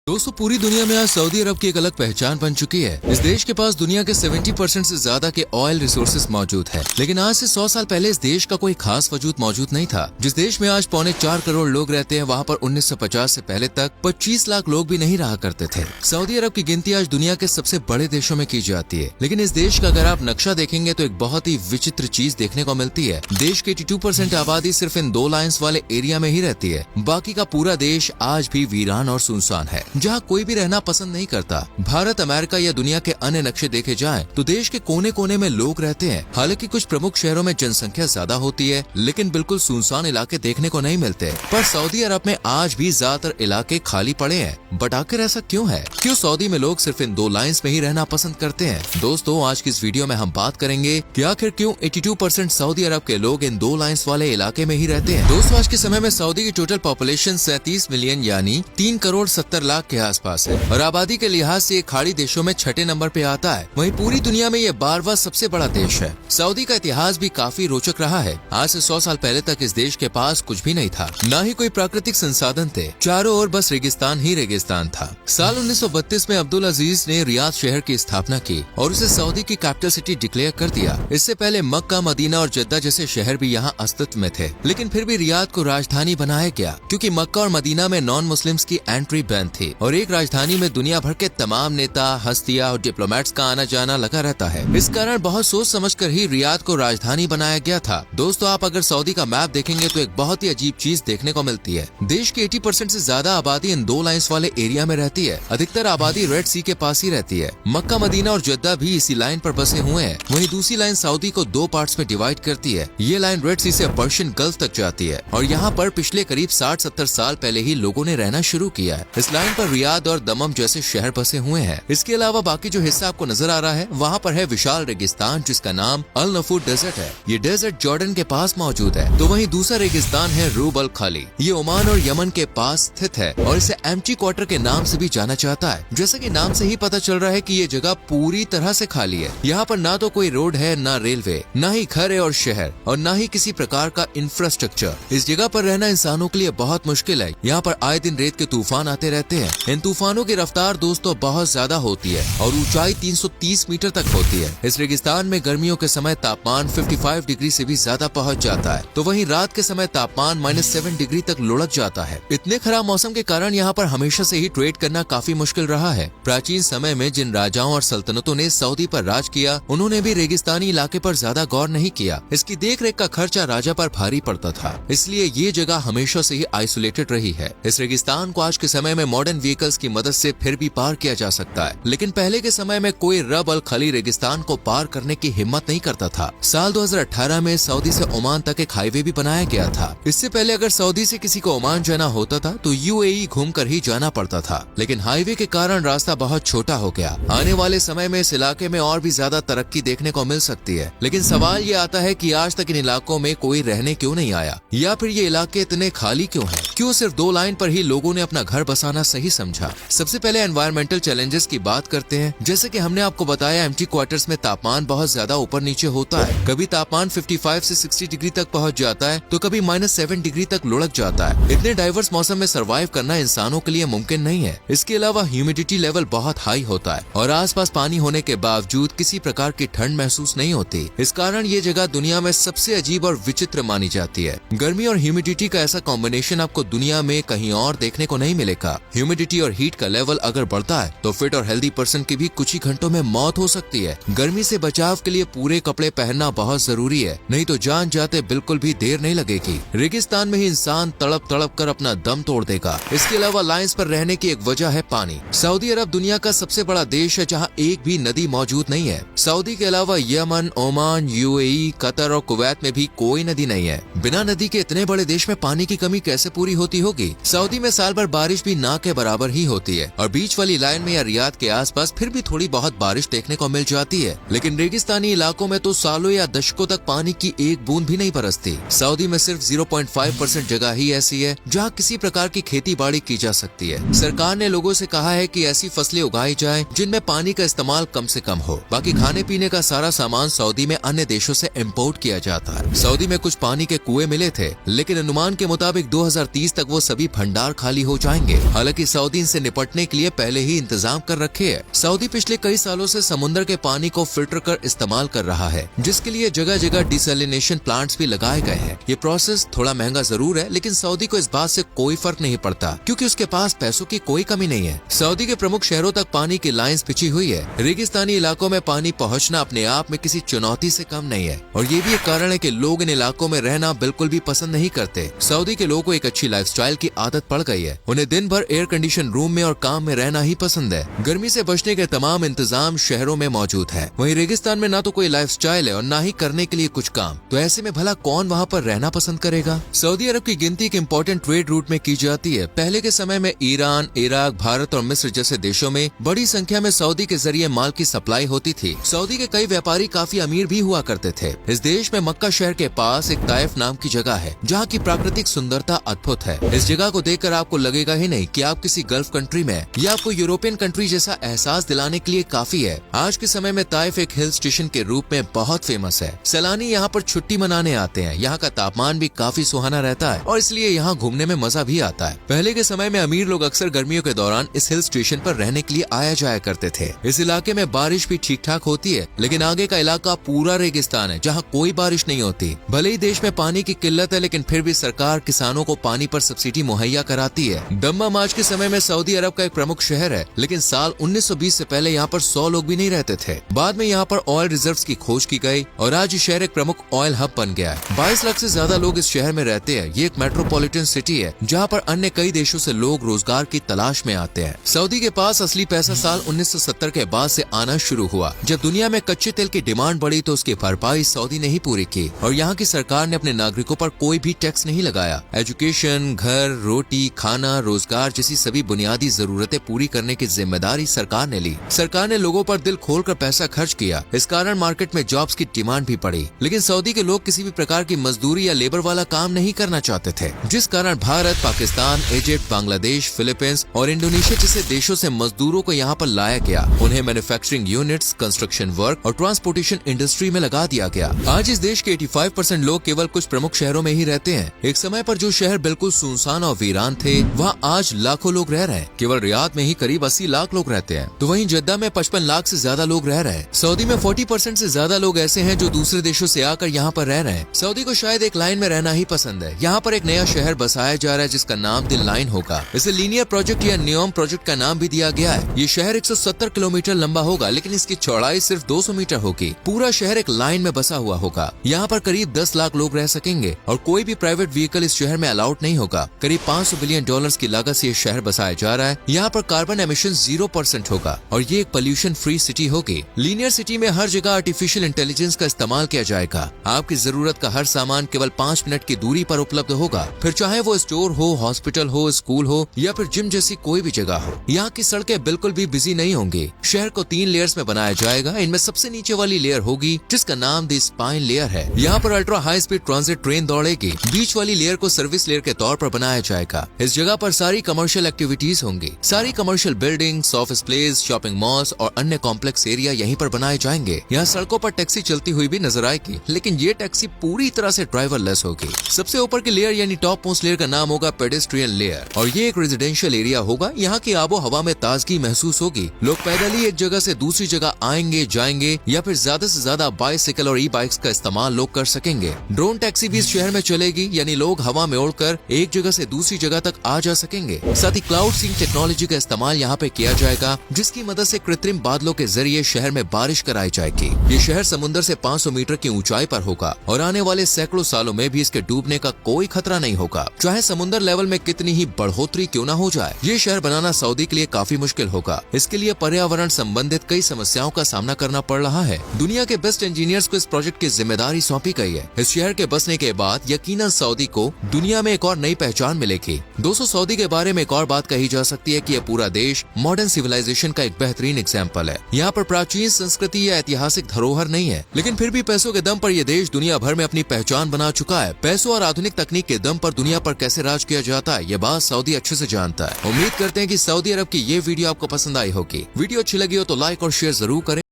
दोस्तों, पूरी दुनिया में आज सऊदी अरब की एक अलग पहचान बन चुकी है। इस देश के पास दुनिया के 70% से ज्यादा के ऑयल रिसोर्सेज मौजूद है। लेकिन आज से 100 साल पहले इस देश का कोई खास वजूद मौजूद नहीं था। जिस देश में आज 3.25 करोड़ लोग रहते हैं, वहाँ पर 1950 से पहले तक 25 लाख लोग भी नहीं रहा करते थे। सऊदी अरब की गिनती आज दुनिया के सबसे बड़े देशों में की जाती है। लेकिन इस देश का अगर आप नक्शा देखेंगे तो एक बहुत ही विचित्र चीज देखने को मिलती है। देश की 82% आबादी सिर्फ इन 2 लाइन्स वाले एरिया में ही रहती है। बाकी का पूरा देश आज भी वीरान और सुनसान है, जहाँ कोई भी रहना पसंद नहीं करता। भारत, अमेरिका या दुनिया के अन्य नक्शे देखे जाएं तो देश के कोने कोने में लोग रहते हैं। हालांकि कुछ प्रमुख शहरों में जनसंख्या ज्यादा होती है, लेकिन बिल्कुल सुनसान इलाके देखने को नहीं मिलते। पर सऊदी अरब में आज भी ज्यादातर इलाके खाली पड़े हैं। बट आखिर ऐसा क्यों है? क्यों सऊदी में लोग सिर्फ इन 2 लाइन्स में ही रहना पसंद करते हैं? दोस्तों, आज की इस वीडियो में हम बात करेंगे कि आखिर क्यों 82% सऊदी अरब के लोग इन 2 लाइन्स वाले इलाके में ही रहते हैं। दोस्तों, आज के समय में सऊदी की टोटल पॉपुलेशन 37 मिलियन यानी 3 करोड़ 70 लाख के आसपास है और आबादी के लिहाज से ये खाड़ी देशों में 6ठे नंबर पे आता है। वहीं पूरी दुनिया में ये 12वां सबसे बड़ा देश है। सऊदी का इतिहास भी काफी रोचक रहा है। आज से 100 साल पहले तक इस देश के पास कुछ भी नहीं था, न ही कोई प्राकृतिक संसाधन थे। चारों ओर बस रेगिस्तान ही रेगिस्तान था। साल 1932 में अब्दुल अजीज ने रियाद शहर की स्थापना की और उसे सऊदी की कैपिटल सिटी डिक्लेयर कर दिया। इससे पहले मक्का, मदीना और जद्दा जैसे शहर भी यहाँ अस्तित्व में थे। लेकिन फिर भी रियाद को राजधानी बनाया गया, क्योंकि मक्का और मदीना में नॉन मुस्लिम्स की एंट्री बैन थी और एक राजधानी में दुनिया भर के तमाम नेता, हस्तियां और डिप्लोमेट्स का आना जाना लगा रहता है। इस कारण बहुत सोच समझकर ही रियाद को राजधानी बनाया गया था। दोस्तों, आप अगर सऊदी का मैप देखेंगे तो एक बहुत ही अजीब चीज देखने को मिलती है। देश की 80% से ज्यादा आबादी इन 2 लाइन्स वाले एरिया में रहती है। अधिकतर आबादी रेड सी के पास ही रहती है। मक्का, मदीना और जद्दा भी इसी लाइन पर बसे हुए हैं। वहीं दूसरी लाइन सऊदी को 2 पार्ट्स में डिवाइड करती है। ये लाइन रेड सी से पर्शियन गल्फ तक जाती है और यहाँ पर पिछले करीब 60-70 साल पहले ही लोगों ने रहना शुरू किया है। इस लाइन पर रियाद और दमम जैसे शहर बसे हुए हैं। इसके अलावा बाकी जो हिस्सा आपको नजर आ रहा है, वहाँ पर है विशाल रेगिस्तान, जिसका नाम अल नफूर डेजर्ट है। ये डेजर्ट जॉर्डन के पास मौजूद है। तो वहीं दूसरा रेगिस्तान है रूब अल खाली। ये ओमान और यमन के पास स्थित है और इसे एम्प्टी क्वार्टर के नाम से भी जाना जाता है। जैसा कि नाम से ही पता चल रहा है कि ये जगह पूरी तरह से खाली है। यहाँ पर ना तो कोई रोड है, ना रेलवे, ना ही घर है और शहर, और ना ही किसी प्रकार का इंफ्रास्ट्रक्चर। इस जगह पर रहना इंसानों के लिए बहुत मुश्किल है। यहाँ पर आए दिन रेत के तूफान आते रहते हैं। इन तूफानों की रफ्तार दोस्तों बहुत ज्यादा होती है और ऊंचाई 330 मीटर तक होती है। इस रेगिस्तान में गर्मियों के समय तापमान 55 डिग्री से भी ज्यादा पहुंच जाता है, तो वहीं रात के समय तापमान -7 डिग्री तक लुढ़क जाता है। इतने खराब मौसम के कारण यहाँ पर हमेशा से ही ट्रेड करना काफी मुश्किल रहा है। प्राचीन समय में जिन राजाओं और सल्तनतों ने सऊदी पर राज किया, उन्होंने भी रेगिस्तानी इलाके पर ज्यादा गौर नहीं किया। इसकी देखरेख का खर्चा राजा पर भारी पड़ता था, इसलिए ये जगह हमेशा से ही आइसोलेटेड रही है। इस रेगिस्तान को आज के समय में मॉडर्न व्हीकल्स की मदद से फिर भी पार किया जा सकता है, लेकिन पहले के समय में कोई रब अल खली रेगिस्तान को पार करने की हिम्मत नहीं करता था। साल 2018 में सऊदी से ओमान तक एक हाईवे भी बनाया गया था। इससे पहले अगर सऊदी से किसी को ओमान जाना होता था तो यूएई घूमकर ही जाना पड़ता था, लेकिन हाईवे के कारण रास्ता बहुत छोटा हो गया। आने वाले समय में इस इलाके में और भी ज्यादा तरक्की देखने को मिल सकती है, लेकिन सवाल ये आता है कि आज तक इन इलाकों में कोई रहने क्यों नहीं आया, या फिर ये इलाके इतने खाली क्यों हैं? क्यों सिर्फ 2 लाइन पर ही लोगों ने अपना घर बसाना सही समझा? सबसे पहले एनवायरमेंटल चैलेंजेस की बात करते हैं। जैसे कि हमने आपको बताया, एम्प्टी क्वार्टर्स में तापमान बहुत ज्यादा ऊपर नीचे होता है। कभी तापमान 55 से 60 डिग्री तक पहुंच जाता है, तो कभी -7 डिग्री तक लुढ़क जाता है। इतने डाइवर्स मौसम में सर्वाइव करना इंसानों के लिए मुमकिन नहीं है। इसके अलावा ह्यूमिडिटी लेवल बहुत हाई होता है और आसपास पानी होने के बावजूद किसी प्रकार की ठंड महसूस नहीं होती। इस कारण ये जगह दुनिया में सबसे अजीब और विचित्र मानी जाती है। गर्मी और ह्यूमिडिटी का ऐसा कॉम्बिनेशन आपको दुनिया में कहीं और देखने को नहीं मिलेगा। ह्यूमिडिटी और हीट का लेवल अगर बढ़ता है तो फिट और हेल्दी पर्सन की भी कुछ ही घंटों में मौत हो सकती है। गर्मी से बचाव के लिए पूरे कपड़े पहनना बहुत जरूरी है, नहीं तो जान जाते बिल्कुल भी देर नहीं लगेगी। रेगिस्तान में ही इंसान तड़प तड़प कर अपना दम तोड़ देगा। इसके अलावा लाइन्स पर रहने की एक वजह है पानी। सऊदी अरब दुनिया का सबसे बड़ा देश है जहाँ एक भी नदी मौजूद नहीं है। सऊदी के अलावा यमन, ओमान, यूएई, कतर और कुवैत में भी कोई नदी नहीं है। बिना नदी के इतने बड़े देश में पानी की कमी कैसे पूरी होती होगी? सऊदी में साल भर बारिश भी ना के बराबर ही होती है और बीच वाली लाइन में या रियाद के आसपास फिर भी थोड़ी बहुत बारिश देखने को मिल जाती है। लेकिन रेगिस्तानी इलाकों में तो सालों या दशकों तक पानी की एक बूंद भी नहीं बरसती। सऊदी में सिर्फ 0.5% जगह ही ऐसी है जहाँ किसी प्रकार की खेती बाड़ी की जा सकती है। सरकार ने लोगों से कहा है कि ऐसी फसलें उगाई जाएं जिनमें पानी का इस्तेमाल कम से कम हो। बाकी खाने पीने का सारा सामान सऊदी में अन्य देशों से इम्पोर्ट किया जाता है। सऊदी में कुछ पानी के कुएं मिले थे, लेकिन अनुमान के मुताबिक 2030 तक वो सभी भंडार खाली हो जाएंगे। हालांकि सऊदी इनसे निपटने के लिए पहले ही इंतजाम कर रखे है। सऊदी पिछले कई सालों से समुद्र के पानी को फिल्टर कर इस्तेमाल कर रहा है, जिसके लिए जगह जगह डिसैलिनेशन प्लांट्स भी लगाए गए हैं। ये प्रोसेस थोड़ा महंगा जरूर है, लेकिन सऊदी को इस बात से कोई फर्क नहीं पड़ता, क्योंकि उसके पास पैसों की कोई कमी नहीं है। सऊदी के प्रमुख शहरों तक पानी की लाइंस बिछी हुई है। रेगिस्तानी इलाकों में पानी पहुंचना अपने आप में किसी चुनौती से कम नहीं है, और ये भी एक कारण है कि लोग इन इलाकों में रहना बिल्कुल भी पसंद नहीं करते। सऊदी के लोगों को एक अच्छी लाइफस्टाइल की आदत पड़ गई है। उन्हें दिन भर एयर कंडीशन रूम में और काम में रहना ही पसंद है। गर्मी से बचने के तमाम इंतजाम शहरों में मौजूद है। वहीं रेगिस्तान में ना तो कोई लाइफस्टाइल है और ना ही करने के लिए कुछ काम, तो ऐसे में भला कौन वहाँ पर रहना पसंद करेगा। सऊदी अरब की गिनती एक इम्पोर्टेंट ट्रेड रूट में की जाती है। पहले के समय में ईरान, इराक, भारत और मिस्र जैसे देशों में बड़ी संख्या में सऊदी के जरिए माल की सप्लाई होती थी। सऊदी के कई व्यापारी काफी अमीर भी हुआ करते थे। इस देश में मक्का शहर के पास एक ताइफ नाम की जगह है, जहाँ की प्राकृतिक सुंदरता अद्भुत है। इस जगह को देखकर आपको लगेगा ही नहीं कि आप किसी गल्फ कंट्री में या आपको यूरोपियन कंट्री जैसा एहसास दिलाने के लिए काफी है। आज के समय में ताइफ एक हिल स्टेशन के रूप में बहुत फेमस है। सैलानी यहाँ पर छुट्टी मनाने आते हैं। यहाँ का तापमान भी काफी सुहाना रहता है और इसलिए यहाँ घूमने में मजा भी आता है। पहले के समय में अमीर लोग अक्सर गर्मियों के दौरान इस हिल स्टेशन पर रहने के लिए आया जाया करते थे। इस इलाके में बारिश भी ठीक ठाक होती है, लेकिन आगे का इलाका पूरा रेगिस्तान है, जहाँ कोई बारिश नहीं होती। भले ही देश में पानी की किल्लत है, लेकिन फिर भी सरकार किसानों को पानी पर सब्सिडी मुहैया कराती है। दम्माम आज के समय में सऊदी अरब का एक प्रमुख शहर है, लेकिन साल 1920 से पहले यहाँ पर 100 लोग भी नहीं रहते थे। बाद में यहाँ पर ऑयल रिजर्व्स की खोज की गई और आज ये शहर एक प्रमुख ऑयल हब बन गया है। 22 लाख से ज्यादा लोग इस शहर में रहते हैं। ये एक मेट्रोपॉलिटन सिटी है, जहाँ पर अन्य कई देशों से लोग रोजगार की तलाश में आते हैं। सऊदी के पास असली पैसा साल 1970 के बाद से आना शुरू हुआ। जब दुनिया में कच्चे तेल की डिमांड बढ़ी तो उसकी भरपाई सऊदी ने ही पूरी की, और यहाँ की सरकार ने अपने नागरिकों पर कोई भी टैक्स नहीं लगाया। एजुकेशन, घर, रोटी, खाना, रोजगार जैसी सभी बुनियादी जरूरतें पूरी करने की जिम्मेदारी सरकार ने ली। सरकार ने लोगों पर दिल खोलकर पैसा खर्च किया। इस कारण मार्केट में जॉब्स की डिमांड भी बढ़ी, लेकिन सऊदी के लोग किसी भी प्रकार की मजदूरी या लेबर वाला काम नहीं करना चाहते थे, जिस कारण भारत, पाकिस्तान, इजिप्ट, बांग्लादेश, फिलीपींस और इंडोनेशिया जैसे देशों से मजदूरों को यहाँ पर लाया गया। उन्हें मैन्युफैक्चरिंग यूनिट्स, कंस्ट्रक्शन वर्क और ट्रांसपोर्टेशन इंडस्ट्री में लगा दिया गया। आज इस देश के 85% लोग केवल कुछ प्रमुख शहरों में ही रहते हैं। एक समय पर जो शहर बिल्कुल सुनसान और वीरान थे, वहाँ आज लाखों लोग रह रहे हैं। केवल रियाद में ही करीब 80 लाख लोग रहते हैं, तो वहीं जद्दा में 55 लाख से ज्यादा लोग रह रहे हैं। सऊदी में 40% से ज्यादा लोग ऐसे हैं जो दूसरे देशों से आकर यहाँ पर रह रहे हैं। सऊदी को शायद एक लाइन में रहना ही पसंद है। यहाँ पर एक नया शहर बसाया जा रहा है, जिसका नाम दिल लाइन होगा। इसे लीनियर प्रोजेक्ट या नियोम प्रोजेक्ट का नाम भी दिया गया है। ये शहर 170 किलोमीटर लंबा होगा, लेकिन इसकी चौड़ाई सिर्फ 200 मीटर होगी। पूरा शहर एक लाइन में बसा हुआ होगा। यहाँ पर करीब 10 लाख लोग रह सकेंगे और कोई भी प्राइवेट व्हीकल इस शहर में अलाउड नहीं होगा। करीब $500 बिलियन की लागत से ये शहर बसाया जा रहा है। यहाँ पर कार्बन एमिशन 0% होगा और ये एक पोल्यूशन फ्री सिटी होगी। लीनियर सिटी में हर जगह आर्टिफिशियल इंटेलिजेंस का इस्तेमाल किया जाएगा। आपकी जरूरत का हर सामान केवल 5 मिनट की दूरी पर उपलब्ध होगा, फिर चाहे वो स्टोर हो, हॉस्पिटल हो, स्कूल हो या फिर जिम जैसी कोई भी जगह हो। यहाँ की सड़कें बिल्कुल भी बिजी नहीं होंगी। शहर को 3 लेयर्स में बनाया जाएगा। इनमें सबसे नीचे वाली लेयर होगी जिसका नाम द स्पाइन लेयर है। यहाँ पर ultra high speed transit train दौड़ेगी। बीच वाली लेयर को सर्विस लेयर के तौर पर बनाया जाएगा। इस जगह पर सारी कमर्शियल एक्टिविटीज होंगी। सारी commercial buildings, office place, shopping malls और अन्य कॉम्प्लेक्स एरिया यहीं पर बनाए जाएंगे। यहाँ सड़कों पर टैक्सी चलती हुई भी नजर आएगी, लेकिन ये टैक्सी पूरी तरह से ड्राइवरलेस होगी। सबसे ऊपर की लेयर यानी टॉप मोस्ट लेयर का नाम होगा पेडेस्ट्रियन लेयर और ये एक रेजिडेंशियल एरिया होगा। यहाँ की आबो हवा में ताजगी महसूस होगी। लोग पैदल ही एक जगह से दूसरी जगह आएंगे जाएंगे या फिर ज्यादा से ज्यादा बाइसिकल और ई बाइक्स का इस्तेमाल लोग कर सकेंगे। ड्रोन टैक्सी भी इस शहर में चलेगी, यानी लोग हवा में उड़कर एक जगह से दूसरी जगह तक आ जा सकेंगे। साथ ही क्लाउड सीइंग टेक्नोलॉजी का इस्तेमाल यहाँ पे किया जाएगा, जिसकी मदद से कृत्रिम बादलों के जरिए शहर में बारिश कराई जाएगी। ये शहर समुद्र से 500 मीटर की ऊंचाई पर होगा और आने वाले सैकड़ों सालों में भी इसके डूबने का कोई खतरा नहीं होगा, चाहे समुद्र लेवल में कितनी ही बढ़ोतरी क्यों न हो जाए। ये शहर बनाना सऊदी के लिए काफी मुश्किल होगा। इसके लिए पर्यावरण संबंधित कई समस्याओं का सामना करना पड़ रहा है। दुनिया के बेस्ट इंजीनियर्स को इस प्रोजेक्ट की जिम्मेदारी सौंपी गई है। इस शहर के बसने के बाद यकीनन सऊदी को दुनिया में एक और नई पहचान मिलेगी। दोस्तों, सऊदी के बारे में एक और बात कही जा सकती है कि यह पूरा देश मॉडर्न सिविलाइजेशन का एक बेहतरीन एग्जाम्पल है। यहाँ पर प्राचीन संस्कृति या ऐतिहासिक धरोहर नहीं है, लेकिन फिर भी पैसों के दम पर यह देश दुनिया भर में अपनी पहचान बना चुका है। पैसों और आधुनिक तकनीक के दम पर दुनिया पर कैसे राज किया जाता है, ये बात सऊदी अच्छे से जानता है। उम्मीद करते हैं कि सऊदी अरब की ये वीडियो आपको पसंद आई होगी। वीडियो अच्छी लगी हो तो लाइक और शेयर जरूर करें।